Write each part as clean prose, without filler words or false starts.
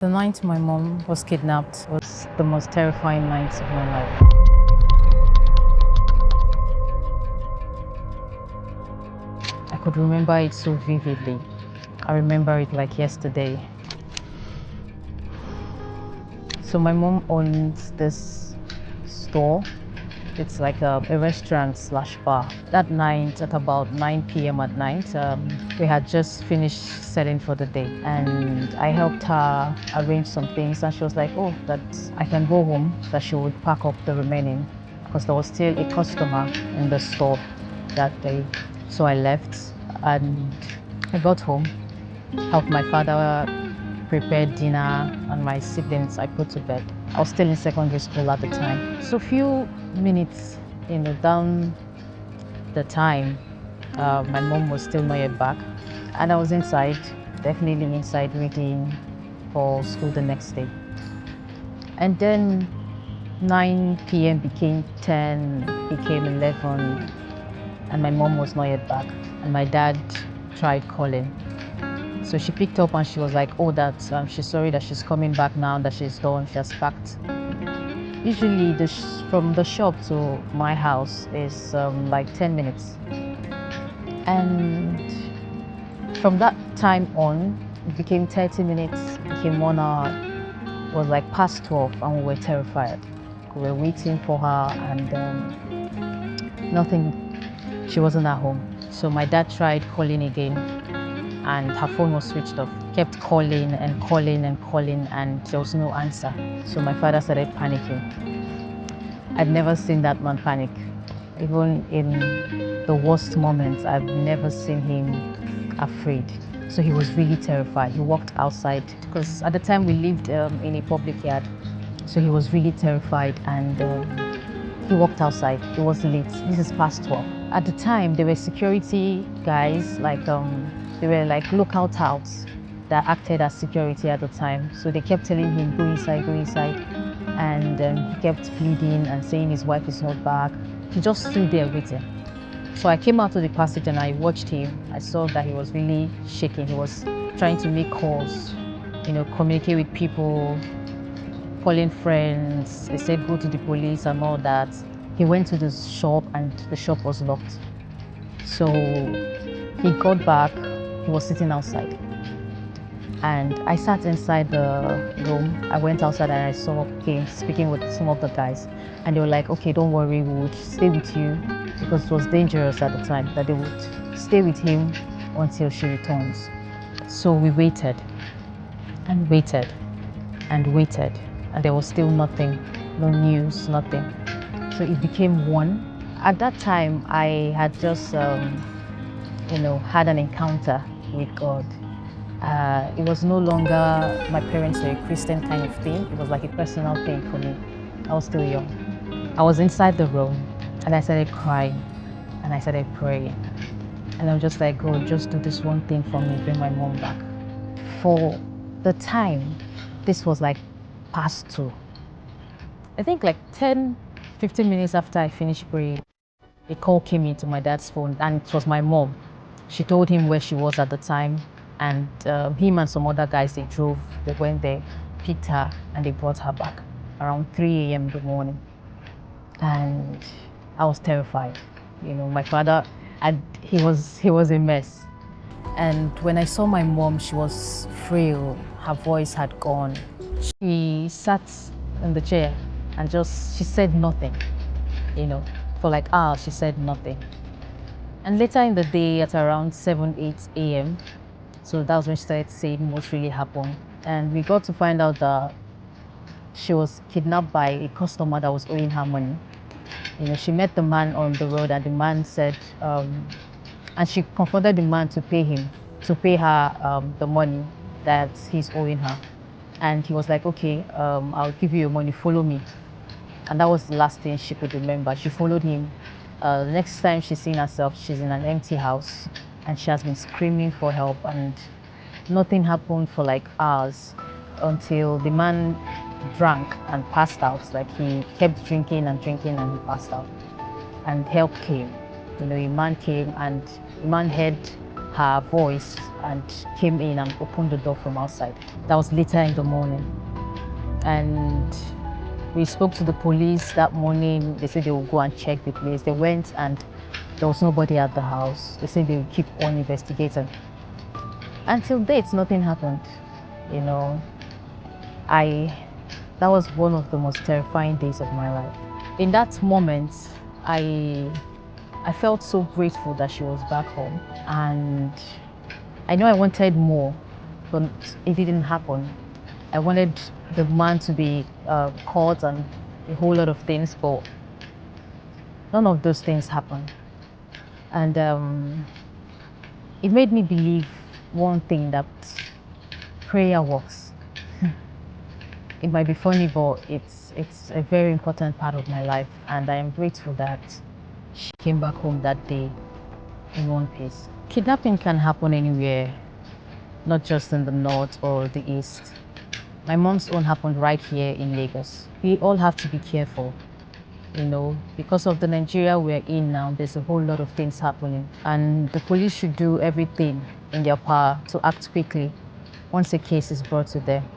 The night my mom was kidnapped was the most terrifying night of my life. I could remember it so vividly. I remember it like yesterday. So my mom owns this store. It's like a restaurant slash bar. That night at about 9 p.m. at night, we had just finished selling for the day, and I helped her arrange some things, and she was like, oh, that I can go home, that she would pack up the remaining because there was still a customer in the store that day. So I left and I got home, helped my father prepare dinner, and my siblings I put to bed. I was still in secondary school at the time. So a few minutes, down the time, my mom was still not yet back, and I was inside, definitely inside, reading for school the next day. And then 9 p.m. became 10, became 11, and my mom was not yet back, and my dad tried calling. So she picked up and she was like, oh, she's sorry that she's coming back now, that she's done, she has packed. Usually from the shop to my house is like 10 minutes. And from that time on, it became 30 minutes, became 1 hour. It was like past 12 and we were terrified. We were waiting for her and nothing, she wasn't at home. So my dad tried calling again and her phone was switched off. Kept calling and calling and calling and there was no answer. So my father started panicking. I'd never seen that man panic. Even in the worst moments, I've never seen him afraid. So he was really terrified. He walked outside because at the time we lived in a public yard. So he was really terrified and he walked outside. It was late. This is past 12. At the time, there were security guys, they were like local touts that acted as security at the time. So they kept telling him, go inside, go inside. And he kept pleading and saying his wife is not back. He just stood there waiting. So I came out to the passage and I watched him. I saw that he was really shaking. He was trying to make calls, communicate with people, calling friends. They said go to the police and all that. He went to the shop and the shop was locked. So he got back. He was sitting outside. And I sat inside the room. I went outside and I saw him speaking with some of the guys. And they were like, okay, don't worry, we would stay with you because it was dangerous at the time, that they would stay with him until she returns. So we waited and waited and waited. And there was still nothing, no news, nothing. So it became 1. At that time, I had just, had an encounter with God. It was no longer my parents were a Christian kind of thing. It was like a personal thing for me. I was still young. I was inside the room and I started crying and I started praying. And I'm just like, God, just do this one thing for me, bring my mom back. For the time, this was like past 2. I think like 10, 15 minutes after I finished praying, a call came into my dad's phone and it was my mom. She told him where she was at the time, and him and some other guys, they went there, picked her, and they brought her back around 3 a.m. in the morning. And I was terrified. My father, and he was a mess. And when I saw my mom, she was frail, her voice had gone. She sat in the chair and she said nothing, for like hours, she said nothing. And later in the day at around 7, 8 a.m., so that was when she started saying what really happened. And we got to find out that she was kidnapped by a customer that was owing her money. She met the man on the road and the man said, and she confronted the man to pay her the money that he's owing her. And he was like, okay, I'll give you your money, follow me. And that was the last thing she could remember. She followed him. The next time she's seen herself, she's in an empty house and she has been screaming for help, and nothing happened for like hours until the man drank and passed out. Like he kept drinking and drinking and he passed out. And help came. A man came and the man heard her voice and came in and opened the door from outside. That was later in the morning. And we spoke to the police that morning. They said they would go and check the place. They went and there was nobody at the house. They said they would keep on investigating. Until date, nothing happened. You know, that was one of the most terrifying days of my life. In that moment, I felt so grateful that she was back home, and I know I wanted more, but it didn't happen. I wanted the man to be caught and a whole lot of things, but none of those things happened. And it made me believe one thing, that prayer works. It might be funny, but it's a very important part of my life, and I am grateful that she came back home that day in one piece. Kidnapping can happen anywhere, not just in the north or the east. My mom's own happened right here in Lagos. We all have to be careful, you know, because of the Nigeria we're in now. There's a whole lot of things happening, and the police should do everything in their power to act quickly once a case is brought to them,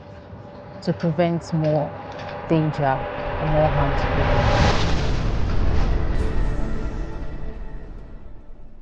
to prevent more danger and more harm to people.